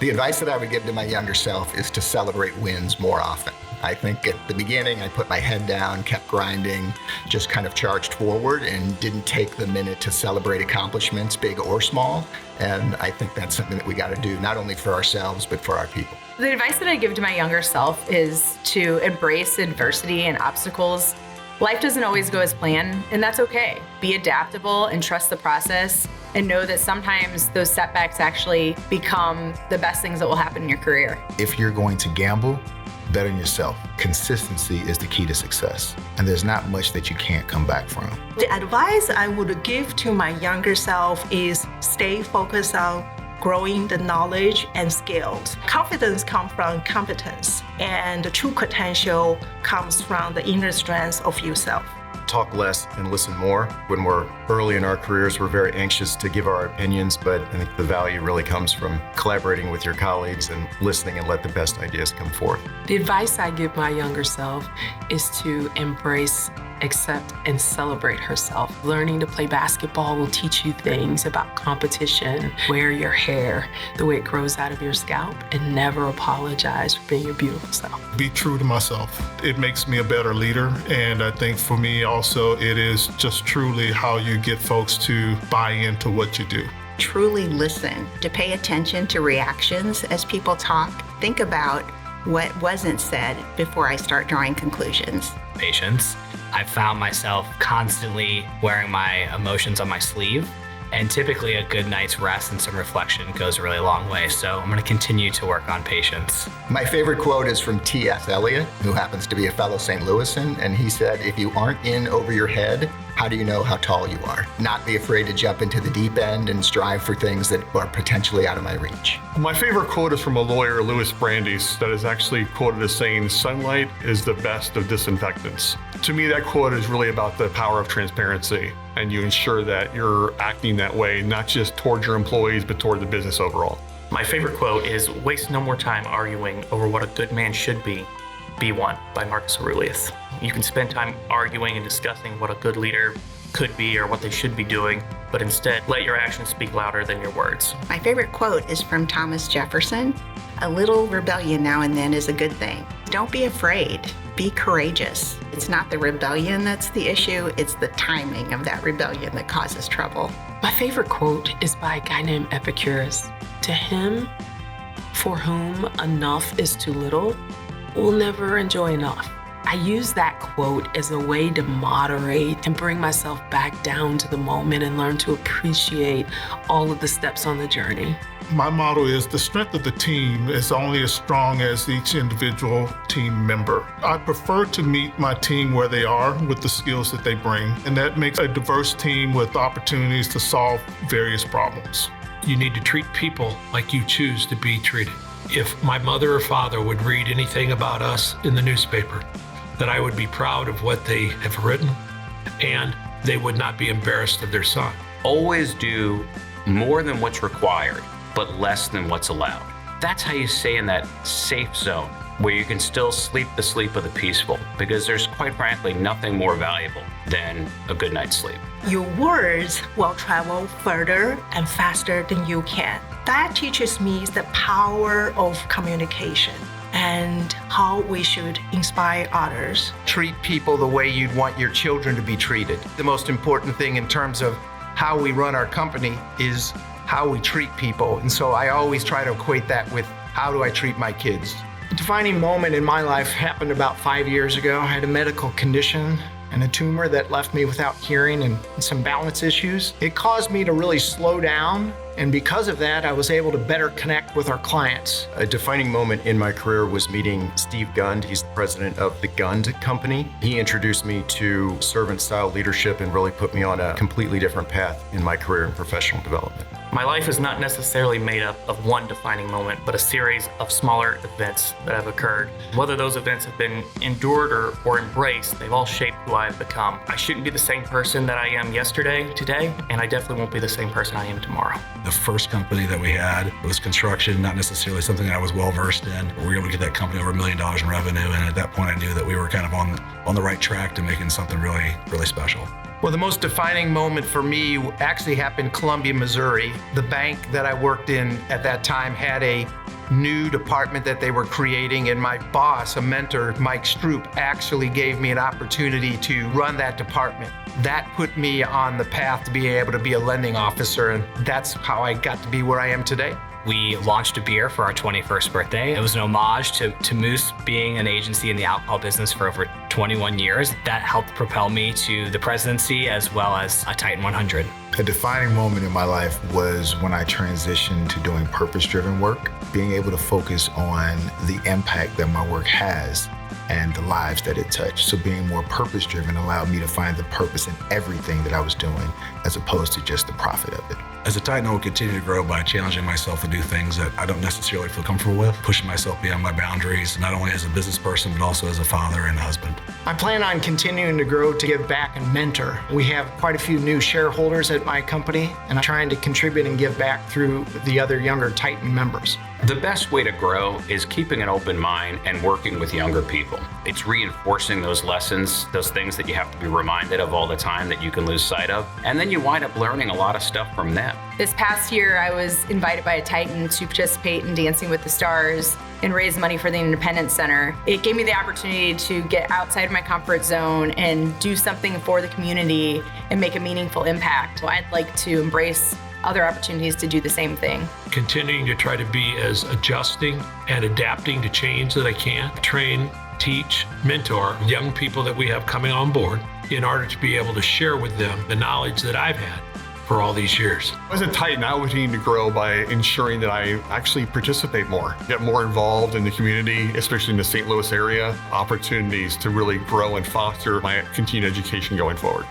The advice that I would give to my younger self is to celebrate wins more often. I think at the beginning, I put my head down, kept grinding, just kind of charged forward and didn't take the minute to celebrate accomplishments, big or small. And I think that's something that we got to do, not only for ourselves, but for our people. The advice that I give to my younger self is to embrace adversity and obstacles. Life doesn't always go as planned, and that's okay. Be adaptable and trust the process, and know that sometimes those setbacks actually become the best things that will happen in your career. If you're going to gamble, bet on yourself. Consistency is the key to success, and there's not much that you can't come back from. The advice I would give to my younger self is stay focused on growing the knowledge and skills. Confidence comes from competence, and the true potential comes from the inner strength of yourself. Talk less and listen more. When we're early in our careers, we're very anxious to give our opinions, but I think the value really comes from collaborating with your colleagues and listening and let the best ideas come forth. The advice I give my younger self is to embrace, accept, and celebrate herself. Learning to play basketball will teach you things about competition, wear your hair the way it grows out of your scalp, and never apologize for being your beautiful self. Be true to myself. It makes me a better leader, and I think for me also it is just truly how you get folks to buy into what you do. Truly listen, to pay attention to reactions as people talk. Think about what wasn't said before I start drawing conclusions. Patience. I found myself constantly wearing my emotions on my sleeve, and typically a good night's rest and some reflection goes a really long way. So I'm going to continue to work on patience. My favorite quote is from T.S. Eliot, who happens to be a fellow St. Louisan, and he said, "If you aren't in over your head, how do you know how tall you are?" Not be afraid to jump into the deep end and strive for things that are potentially out of my reach. My favorite quote is from a lawyer, Louis Brandeis, that is actually quoted as saying, "Sunlight is the best of disinfectants." To me, that quote is really about the power of transparency, and you ensure that you're acting that way, not just toward your employees, but toward the business overall. My favorite quote is, "Waste no more time arguing over what a good man should be one," by Marcus Aurelius. You can spend time arguing and discussing what a good leader could be or what they should be doing, but instead let your actions speak louder than your words. My favorite quote is from Thomas Jefferson. "A little rebellion now and then is a good thing. Don't be afraid. Be courageous." It's not the rebellion that's the issue, it's the timing of that rebellion that causes trouble. My favorite quote is by a guy named Epicurus. "To him for whom enough is too little will never enjoy enough." I use that quote as a way to moderate and bring myself back down to the moment and learn to appreciate all of the steps on the journey. My motto is the strength of the team is only as strong as each individual team member. I prefer to meet my team where they are with the skills that they bring, and that makes a diverse team with opportunities to solve various problems. You need to treat people like you choose to be treated. If my mother or father would read anything about us in the newspaper, that I would be proud of what they have written, and they would not be embarrassed of their son. Always do more than what's required, but less than what's allowed. That's how you stay in that safe zone where you can still sleep the sleep of the peaceful, because there's quite frankly nothing more valuable than a good night's sleep. Your words will travel further and faster than you can. That teaches me the power of communication and how we should inspire others. Treat people the way you'd want your children to be treated. The most important thing in terms of how we run our company is how we treat people. And so I always try to equate that with how do I treat my kids. A defining moment in my life happened about 5 years ago. I had a medical condition and a tumor that left me without hearing and some balance issues. It caused me to really slow down, and because of that, I was able to better connect with our clients. A defining moment in my career was meeting Steve Gund. He's the president of the Gund Company. He introduced me to servant-style leadership and really put me on a completely different path in my career and professional development. My life is not necessarily made up of one defining moment, but a series of smaller events that have occurred. Whether those events have been endured or embraced, they've all shaped who I have become. I shouldn't be the same person that I am yesterday, today, and I definitely won't be the same person I am tomorrow. The first company that we had was construction, not necessarily something I was well versed in. We were able to get that company over $1 million in revenue, and at that point I knew that we were kind of on the right track to making something really, really special. Well, the most defining moment for me actually happened in Columbia, Missouri. The bank that I worked in at that time had a new department that they were creating, and my boss, a mentor, Mike Stroop, actually gave me an opportunity to run that department. That put me on the path to being able to be a lending officer, and that's how I got to be where I am today. We launched a beer for our 21st birthday. It was an homage to Moose being an agency in the alcohol business for over 21 years. That helped propel me to the presidency as well as a Titan 100. A defining moment in my life was when I transitioned to doing purpose-driven work, being able to focus on the impact that my work has and the lives that it touched. So being more purpose-driven allowed me to find the purpose in everything that I was doing as opposed to just the profit of it. As a Titan, I will continue to grow by challenging myself to do things that I don't necessarily feel comfortable with, pushing myself beyond my boundaries, not only as a business person, but also as a father and husband. I plan on continuing to grow, to give back and mentor. We have quite a few new shareholders at my company, and I'm trying to contribute and give back through the other younger Titan members. The best way to grow is keeping an open mind and working with younger people. It's reinforcing those lessons, those things that you have to be reminded of all the time that you can lose sight of. And then you wind up learning a lot of stuff from them. This past year, I was invited by a Titan to participate in Dancing with the Stars and raise money for the Independence Center. It gave me the opportunity to get outside of my comfort zone and do something for the community and make a meaningful impact. So I'd like to embrace other opportunities to do the same thing. Continuing to try to be as adjusting and adapting to change that I can. Train, teach, mentor young people that we have coming on board in order to be able to share with them the knowledge that I've had for all these years. As a Titan, I would continue to grow by ensuring that I actually participate more, get more involved in the community, especially in the St. Louis area, opportunities to really grow and foster my continued education going forward.